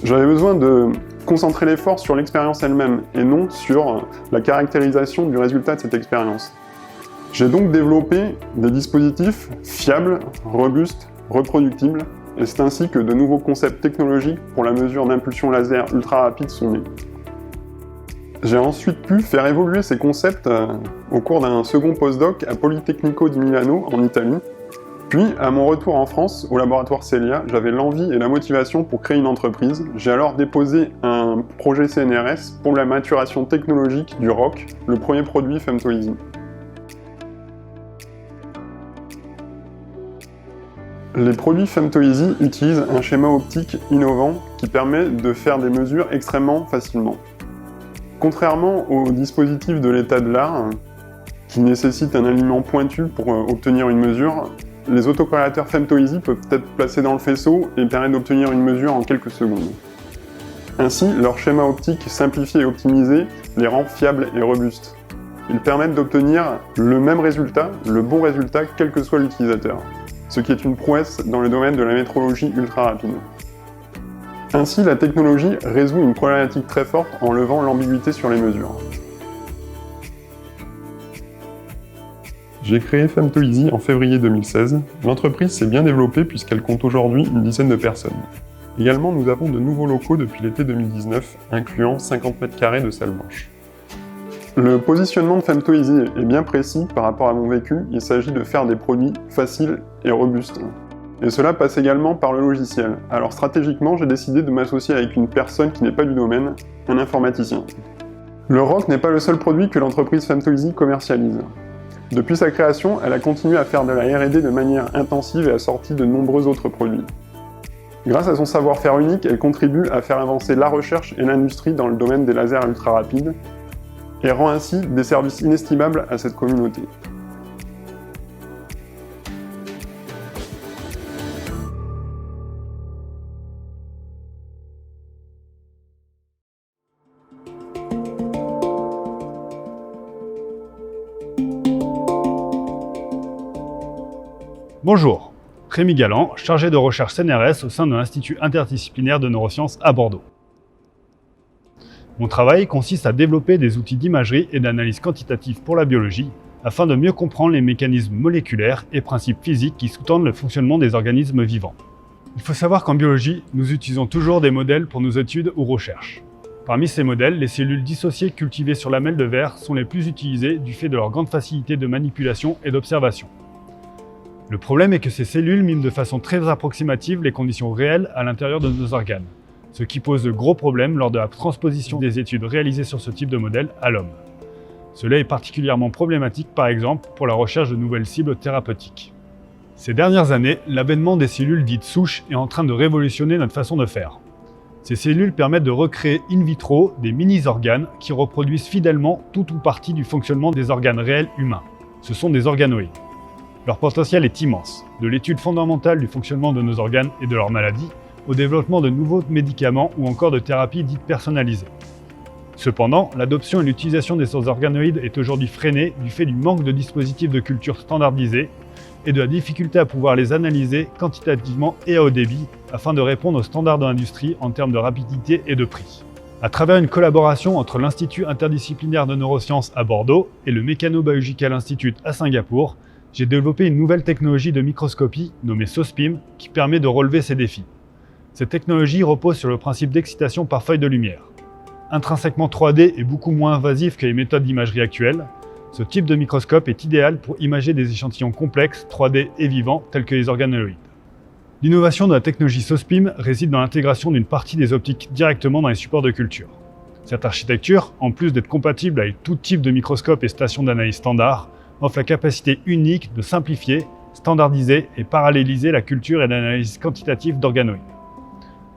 J'avais besoin de concentrer l'effort sur l'expérience elle-même et non sur la caractérisation du résultat de cette expérience. J'ai donc développé des dispositifs fiables, robustes, reproductibles, et c'est ainsi que de nouveaux concepts technologiques pour la mesure d'impulsion laser ultra rapide sont nés. J'ai ensuite pu faire évoluer ces concepts au cours d'un second postdoc à Politecnico di Milano, en Italie. Puis, à mon retour en France, au laboratoire CELEA, j'avais l'envie et la motivation pour créer une entreprise. J'ai alors déposé un projet CNRS pour la maturation technologique du ROC, le premier produit FemtoEasy. Les produits FemtoEasy utilisent un schéma optique innovant qui permet de faire des mesures extrêmement facilement. Contrairement aux dispositifs de l'état de l'art, qui nécessitent un alignement pointu pour obtenir une mesure, les autocorrélateurs FemtoEasy peuvent être placés dans le faisceau et permettent d'obtenir une mesure en quelques secondes. Ainsi, leur schéma optique simplifié et optimisé les rend fiables et robustes. Ils permettent d'obtenir le même résultat, le bon résultat, quel que soit l'utilisateur, ce qui est une prouesse dans le domaine de la métrologie ultra rapide. Ainsi, la technologie résout une problématique très forte en levant l'ambiguïté sur les mesures. J'ai créé FemtoEasy en février 2016. L'entreprise s'est bien développée puisqu'elle compte aujourd'hui une dizaine de personnes. Également, nous avons de nouveaux locaux depuis l'été 2019, incluant 50 m² de salle blanche. Le positionnement de Femtoeasy est bien précis par rapport à mon vécu, il s'agit de faire des produits faciles et robustes. Et cela passe également par le logiciel. Alors stratégiquement, j'ai décidé de m'associer avec une personne qui n'est pas du domaine, un informaticien. Le ROC n'est pas le seul produit que l'entreprise Femtoeasy commercialise. Depuis sa création, elle a continué à faire de la R&D de manière intensive et a sorti de nombreux autres produits. Grâce à son savoir-faire unique, elle contribue à faire avancer la recherche et l'industrie dans le domaine des lasers ultra rapides et rend ainsi des services inestimables à cette communauté. Bonjour, Rémi Galland, chargé de recherche CNRS au sein de l'Institut interdisciplinaire de neurosciences à Bordeaux. Mon travail consiste à développer des outils d'imagerie et d'analyse quantitative pour la biologie, afin de mieux comprendre les mécanismes moléculaires et principes physiques qui sous-tendent le fonctionnement des organismes vivants. Il faut savoir qu'en biologie, nous utilisons toujours des modèles pour nos études ou recherches. Parmi ces modèles, les cellules dissociées cultivées sur lamelles de verre sont les plus utilisées du fait de leur grande facilité de manipulation et d'observation. Le problème est que ces cellules miment de façon très approximative les conditions réelles à l'intérieur de nos organes, ce qui pose de gros problèmes lors de la transposition des études réalisées sur ce type de modèle à l'homme. Cela est particulièrement problématique par exemple pour la recherche de nouvelles cibles thérapeutiques. Ces dernières années, l'avènement des cellules dites souches est en train de révolutionner notre façon de faire. Ces cellules permettent de recréer in vitro des mini-organes qui reproduisent fidèlement tout ou partie du fonctionnement des organes réels humains. Ce sont des organoïdes. Leur potentiel est immense, de l'étude fondamentale du fonctionnement de nos organes et de leurs maladies, au développement de nouveaux médicaments ou encore de thérapies dites personnalisées. Cependant, l'adoption et l'utilisation de ces organoïdes est aujourd'hui freinée du fait du manque de dispositifs de culture standardisés et de la difficulté à pouvoir les analyser quantitativement et à haut débit afin de répondre aux standards de l'industrie en termes de rapidité et de prix. À travers une collaboration entre l'Institut interdisciplinaire de neurosciences à Bordeaux et le Mechanobiological Institute à Singapour, j'ai développé une nouvelle technologie de microscopie nommée SOSPIM qui permet de relever ces défis. Cette technologie repose sur le principe d'excitation par feuille de lumière. Intrinsèquement 3D et beaucoup moins invasif que les méthodes d'imagerie actuelles, ce type de microscope est idéal pour imager des échantillons complexes, 3D et vivants tels que les organoïdes. L'innovation de la technologie SOSPIM réside dans l'intégration d'une partie des optiques directement dans les supports de culture. Cette architecture, en plus d'être compatible avec tout type de microscope et station d'analyse standard, offre la capacité unique de simplifier, standardiser et paralléliser la culture et l'analyse quantitative d'organoïdes.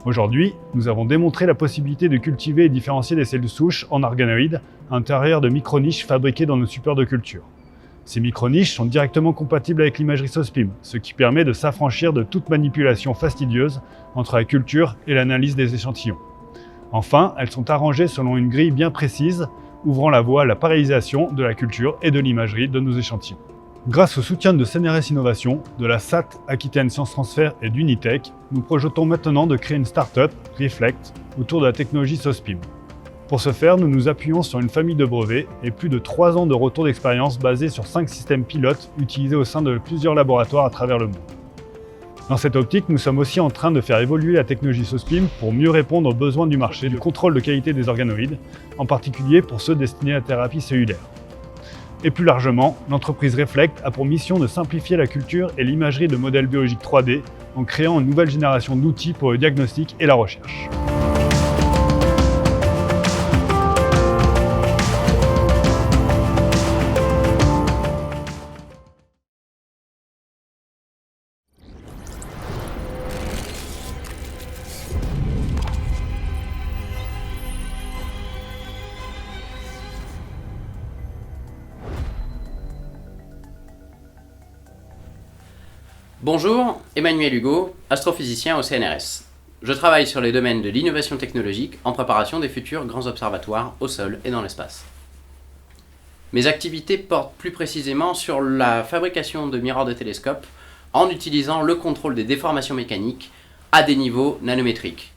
Aujourd'hui, nous avons démontré la possibilité de cultiver et différencier des cellules souches en organoïdes à l'intérieur de micro-niches fabriquées dans nos supports de culture. Ces micro-niches sont directement compatibles avec l'imagerie SOSPIM, ce qui permet de s'affranchir de toute manipulation fastidieuse entre la culture et l'analyse des échantillons. Enfin, elles sont arrangées selon une grille bien précise, ouvrant la voie à la parallélisation de la culture et de l'imagerie de nos échantillons. Grâce au soutien de CNRS Innovation, de la SAT Aquitaine Sciences Transfert et d'Unitech, nous projetons maintenant de créer une start-up, Reflect, autour de la technologie SOSPIM. Pour ce faire, nous nous appuyons sur une famille de brevets et plus de 3 ans de retour d'expérience basés sur 5 systèmes pilotes utilisés au sein de plusieurs laboratoires à travers le monde. Dans cette optique, nous sommes aussi en train de faire évoluer la technologie SOSPIM pour mieux répondre aux besoins du marché du contrôle de qualité des organoïdes, en particulier pour ceux destinés à la thérapie cellulaire. Et plus largement, l'entreprise Reflect a pour mission de simplifier la culture et l'imagerie de modèles biologiques 3D en créant une nouvelle génération d'outils pour le diagnostic et la recherche. Bonjour, Emmanuel Hugo, astrophysicien au CNRS. Je travaille sur les domaines de l'innovation technologique en préparation des futurs grands observatoires au sol et dans l'espace. Mes activités portent plus précisément sur la fabrication de miroirs de télescope en utilisant le contrôle des déformations mécaniques à des niveaux nanométriques.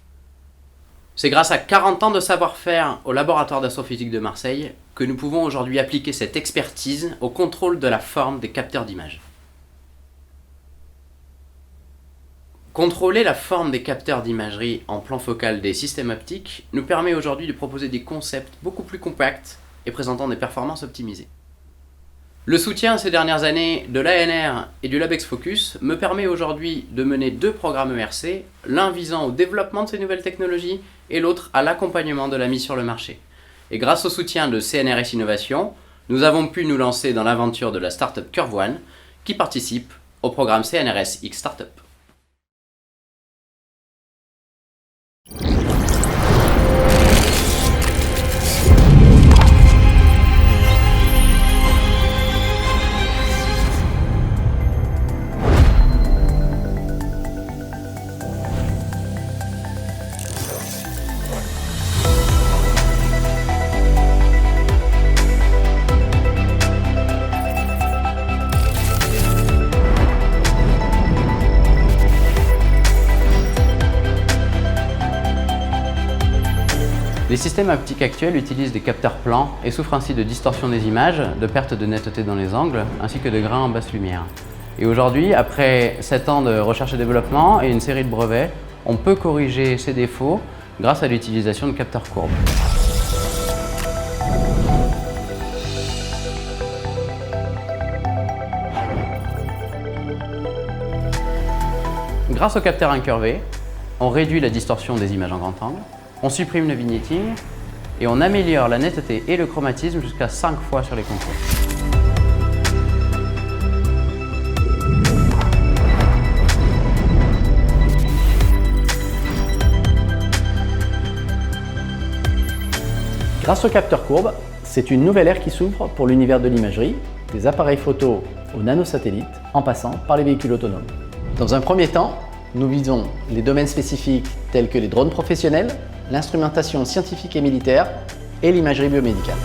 C'est grâce à 40 ans de savoir-faire au laboratoire d'astrophysique de Marseille que nous pouvons aujourd'hui appliquer cette expertise au contrôle de la forme des capteurs d'images. Contrôler la forme des capteurs d'imagerie en plan focal des systèmes optiques nous permet aujourd'hui de proposer des concepts beaucoup plus compacts et présentant des performances optimisées. Le soutien ces dernières années de l'ANR et du LabEx Focus me permet aujourd'hui de mener 2 programmes ERC, l'un visant au développement de ces nouvelles technologies et l'autre à l'accompagnement de la mise sur le marché. Et grâce au soutien de CNRS Innovation, nous avons pu nous lancer dans l'aventure de la startup Curve One qui participe au programme CNRS X Startup. Les systèmes optiques actuels utilisent des capteurs plans et souffrent ainsi de distorsion des images, de perte de netteté dans les angles, ainsi que de grains en basse lumière. Et aujourd'hui, après 7 ans de recherche et développement et une série de brevets, on peut corriger ces défauts grâce à l'utilisation de capteurs courbes. Grâce au capteur incurvé, on réduit la distorsion des images en grand angle, on supprime le vignetting et on améliore la netteté et le chromatisme jusqu'à 5 fois sur les contours. Grâce au capteur courbe, c'est une nouvelle ère qui s'ouvre pour l'univers de l'imagerie, des appareils photo aux nanosatellites, en passant par les véhicules autonomes. Dans un premier temps, nous visons les domaines spécifiques tels que les drones professionnels, l'instrumentation scientifique et militaire et l'imagerie biomédicale.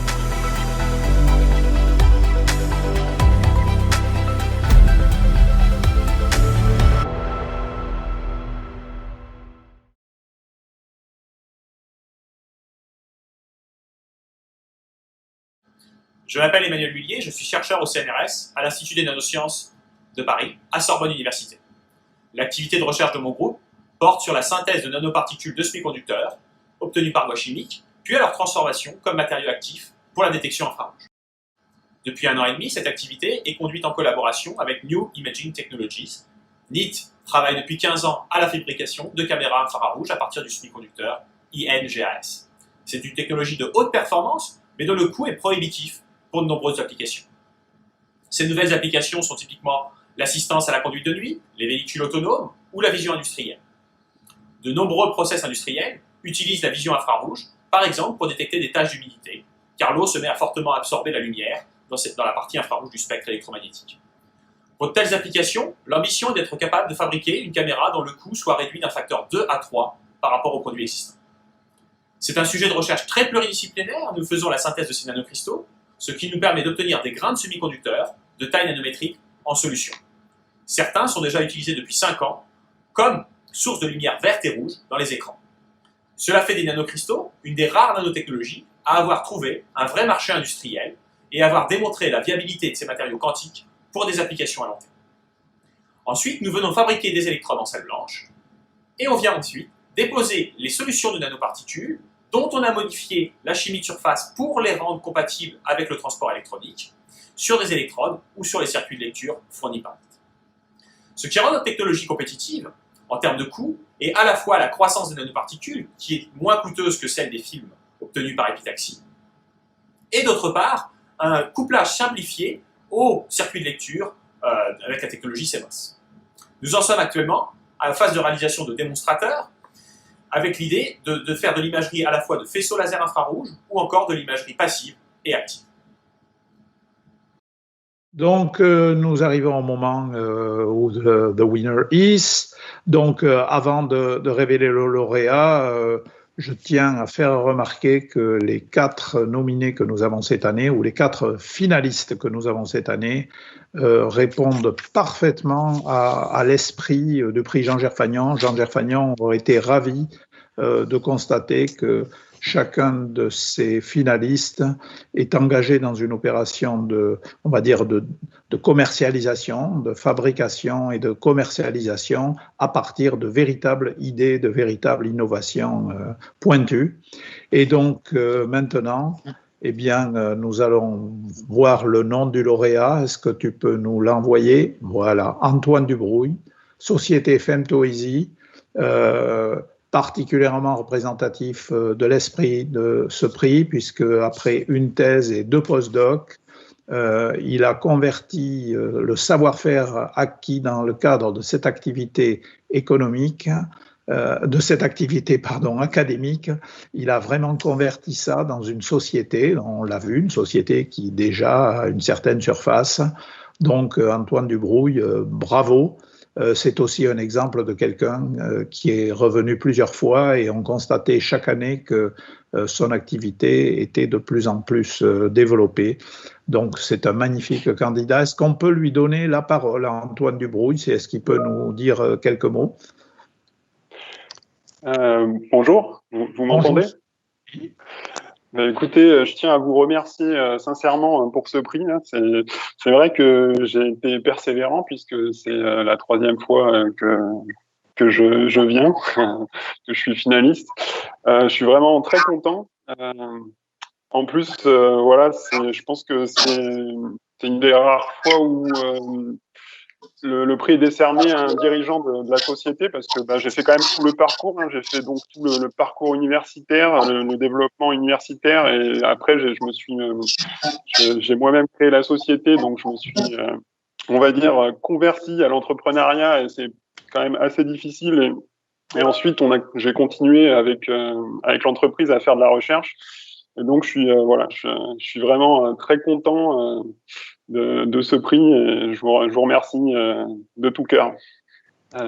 Je m'appelle Emmanuel Mullier, je suis chercheur au CNRS à l'Institut des nanosciences de Paris, à Sorbonne Université. L'activité de recherche de mon groupe porte sur la synthèse de nanoparticules de semi-conducteurs obtenues par voie chimique, puis à leur transformation comme matériau actif pour la détection infrarouge. Depuis 1 an et demi, cette activité est conduite en collaboration avec New Imaging Technologies. NIT travaille depuis 15 ans à la fabrication de caméras infrarouges à partir du semi-conducteur INGAS. C'est une technologie de haute performance, mais dont le coût est prohibitif pour de nombreuses applications. Ces nouvelles applications sont typiquement l'assistance à la conduite de nuit, les véhicules autonomes ou la vision industrielle. De nombreux process industriels utilisent la vision infrarouge, par exemple pour détecter des taches d'humidité, car l'eau se met à fortement absorber la lumière dans la partie infrarouge du spectre électromagnétique. Pour de telles applications, l'ambition est d'être capable de fabriquer une caméra dont le coût soit réduit d'un facteur 2 à 3 par rapport aux produits existants. C'est un sujet de recherche très pluridisciplinaire, nous faisons la synthèse de ces nanocristaux, ce qui nous permet d'obtenir des grains de semi-conducteurs de taille nanométrique en solution. Certains sont déjà utilisés depuis 5 ans comme source de lumière verte et rouge dans les écrans. Cela fait des nanocristaux une des rares nanotechnologies à avoir trouvé un vrai marché industriel et à avoir démontré la viabilité de ces matériaux quantiques pour des applications à long terme. Ensuite, nous venons fabriquer des électrodes en salle blanche et on vient ensuite déposer les solutions de nanoparticules dont on a modifié la chimie de surface pour les rendre compatibles avec le transport électronique sur des électrodes ou sur les circuits de lecture fournis par NIT. Ce qui rend notre technologie compétitive en termes de coût est à la fois la croissance des nanoparticules, qui est moins coûteuse que celle des films obtenus par épitaxie, et d'autre part, un couplage simplifié au circuit de lecture avec la technologie CMOS. Nous en sommes actuellement à la phase de réalisation de démonstrateurs, avec l'idée de faire de l'imagerie à la fois de faisceaux laser infrarouges ou encore de l'imagerie passive et active. Donc, nous arrivons au moment où the winner is. Donc, avant de révéler le lauréat, je tiens à faire remarquer que les 4 nominés que nous avons cette année, ou les 4 finalistes que nous avons cette année, répondent parfaitement à l'esprit du prix Jean Gerfagnan. Jean Gerfagnan aurait été ravi de constater que chacun de ces finalistes est engagé dans une opération on va dire de commercialisation, de fabrication et de commercialisation à partir de véritables idées, de véritables innovations pointues. Et donc maintenant, eh bien, nous allons voir le nom du lauréat. Est-ce que tu peux nous l'envoyer? Voilà, Antoine Dubrouil, Société Femtoeasy, particulièrement représentatif de l'esprit de ce prix, puisque après une thèse et 2 post-docs, il a converti le savoir-faire acquis dans le cadre de cette activité économique, académique, il a vraiment converti ça dans une société, on l'a vu, une société qui déjà a une certaine surface. Donc Antoine Dubrouil, bravo. C'est aussi un exemple de quelqu'un qui est revenu plusieurs fois et on constatait chaque année que son activité était de plus en plus développée. Donc c'est un magnifique candidat. Est-ce qu'on peut lui donner la parole à Antoine Dubrouil? Est-ce qu'il peut nous dire quelques mots? Bonjour, vous m'entendez? Écoutez, je tiens à vous remercier sincèrement pour ce prix. C'est vrai que j'ai été persévérant puisque c'est la 3e fois que je viens, que je suis finaliste. Je suis vraiment très content. En plus, voilà, je pense que c'est une des rares fois où le prix est décerné à un dirigeant de la société parce que j'ai fait quand même tout le parcours. J'ai fait donc tout le parcours universitaire, le développement universitaire, et après j'ai moi-même créé la société, donc je me suis, on va dire, converti à l'entrepreneuriat, et c'est quand même assez difficile. Et ensuite, j'ai continué avec l'entreprise à faire de la recherche. Et donc, je suis vraiment très content de ce prix, et je vous remercie de tout cœur.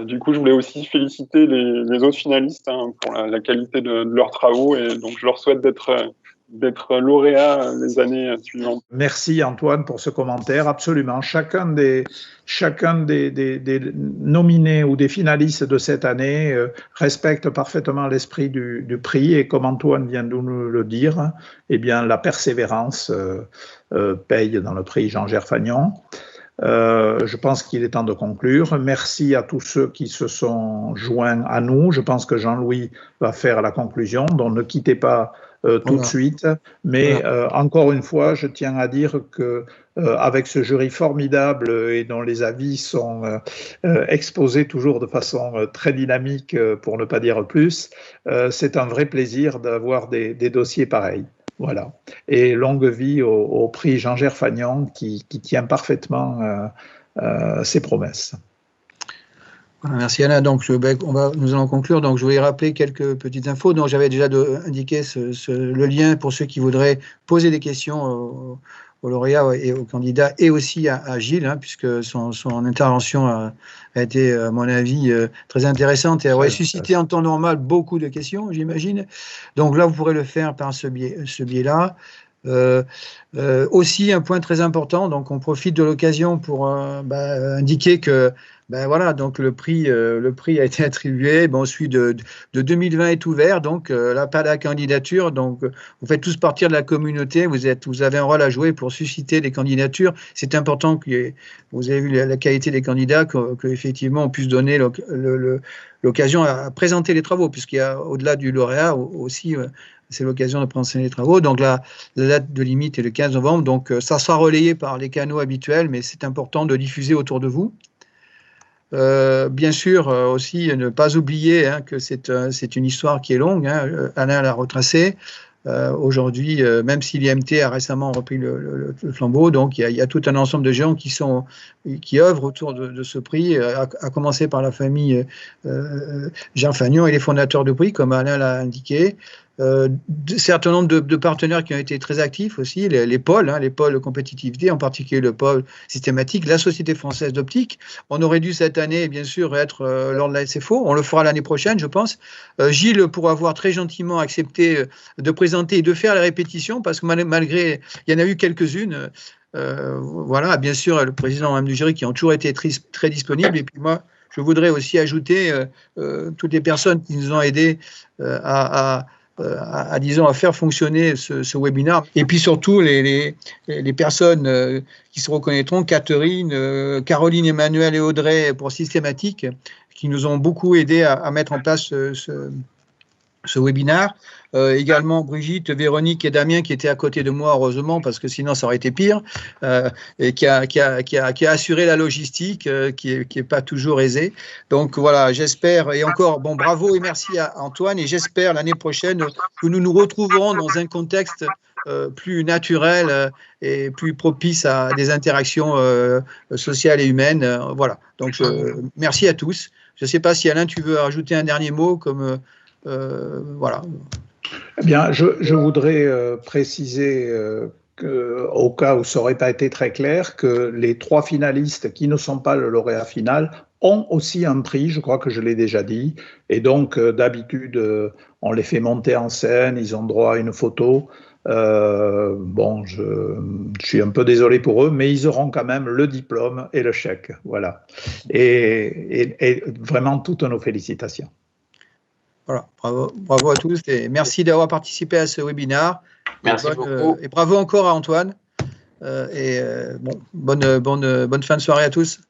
Du coup, je voulais aussi féliciter les autres finalistes pour la qualité de leurs travaux, et donc je leur souhaite d'être lauréats les années suivantes. Merci Antoine pour ce commentaire. Absolument. Chacun des nominés ou des finalistes de cette année respecte parfaitement l'esprit du prix, et comme Antoine vient de nous le dire, eh bien, la persévérance paye dans le prix Jean Gerfagnon. Je pense qu'il est temps de conclure. Merci à tous ceux qui se sont joints à nous. Je pense que Jean-Louis va faire la conclusion, donc ne quittez pas tout de suite. Mais encore une fois, je tiens à dire que avec ce jury formidable et dont les avis sont exposés toujours de façon très dynamique, pour ne pas dire plus, c'est un vrai plaisir d'avoir des dossiers pareils. Voilà. Et longue vie au prix Jean Gerfagnon qui tient parfaitement ses promesses. Voilà, merci Alain. Donc, nous allons conclure. Donc, je voulais rappeler quelques petites infos. Donc, j'avais déjà indiqué le lien pour ceux qui voudraient poser des questions au lauréat et au candidat, et aussi à Gilles, puisque son intervention a été, à mon avis, très intéressante et aurait suscité en temps normal beaucoup de questions, j'imagine. Donc là, vous pourrez le faire par ce biais-là. Aussi, un point très important, donc on profite de l'occasion pour indiquer que voilà, donc le prix a été attribué. Bon, celui de 2020 est ouvert, donc l'appel à la candidature. Donc, vous faites tous partir de la communauté. Vous avez un rôle à jouer pour susciter des candidatures. C'est important que vous avez vu la qualité des candidats, qu'effectivement on puisse donner l'occasion à présenter les travaux, puisqu'il y a au-delà du lauréat aussi. C'est l'occasion de présenter les travaux. Donc la date de limite est le 15 novembre. Donc ça sera relayé par les canaux habituels, mais c'est important de diffuser autour de vous. Bien sûr, aussi, ne pas oublier que c'est une histoire qui est longue. Alain l'a retracée. Aujourd'hui, même si l'IMT a récemment repris le flambeau, donc il y a tout un ensemble de gens qui œuvrent autour de ce prix, à commencer par la famille Jean Fagnon et les fondateurs du prix, comme Alain l'a indiqué. Certain nombre de partenaires qui ont été très actifs aussi, les pôles de compétitivité, en particulier le pôle systématique, la Société française d'optique. On aurait dû cette année, bien sûr, être lors de la SFO. On le fera l'année prochaine, je pense. Gilles, pour avoir très gentiment accepté de présenter et de faire les répétitions, parce que malgré, il y en a eu quelques-unes. Voilà, bien sûr, le président même du jury qui ont toujours été très disponibles. Et puis moi, je voudrais aussi ajouter toutes les personnes qui nous ont aidés à faire fonctionner ce webinaire. Et puis surtout, les personnes qui se reconnaîtront, Catherine, Caroline, Emmanuel et Audrey pour Systématique, qui nous ont beaucoup aidé à mettre en place webinaire. Également Brigitte, Véronique et Damien qui étaient à côté de moi, heureusement, parce que sinon ça aurait été pire, et qui a assuré la logistique, qui est pas toujours aisée. Donc voilà, j'espère, et encore, bon, bravo et merci à Antoine, et j'espère l'année prochaine que nous nous retrouverons dans un contexte plus naturel et plus propice à des interactions sociales et humaines. Voilà, donc merci à tous. Je ne sais pas si Alain, tu veux rajouter un dernier mot, comme voilà. Eh bien, je voudrais préciser au cas où ça n'aurait pas été très clair, que les 3 finalistes qui ne sont pas le lauréat final ont aussi un prix, je crois que je l'ai déjà dit, et donc d'habitude on les fait monter en scène, ils ont droit à une photo. Bon, je suis un peu désolé pour eux, mais ils auront quand même le diplôme et le chèque, voilà. Et vraiment toutes nos félicitations. Voilà, bravo à tous et merci d'avoir participé à ce webinaire. Merci beaucoup. Et bravo encore à Antoine. Bonne fin de soirée à tous.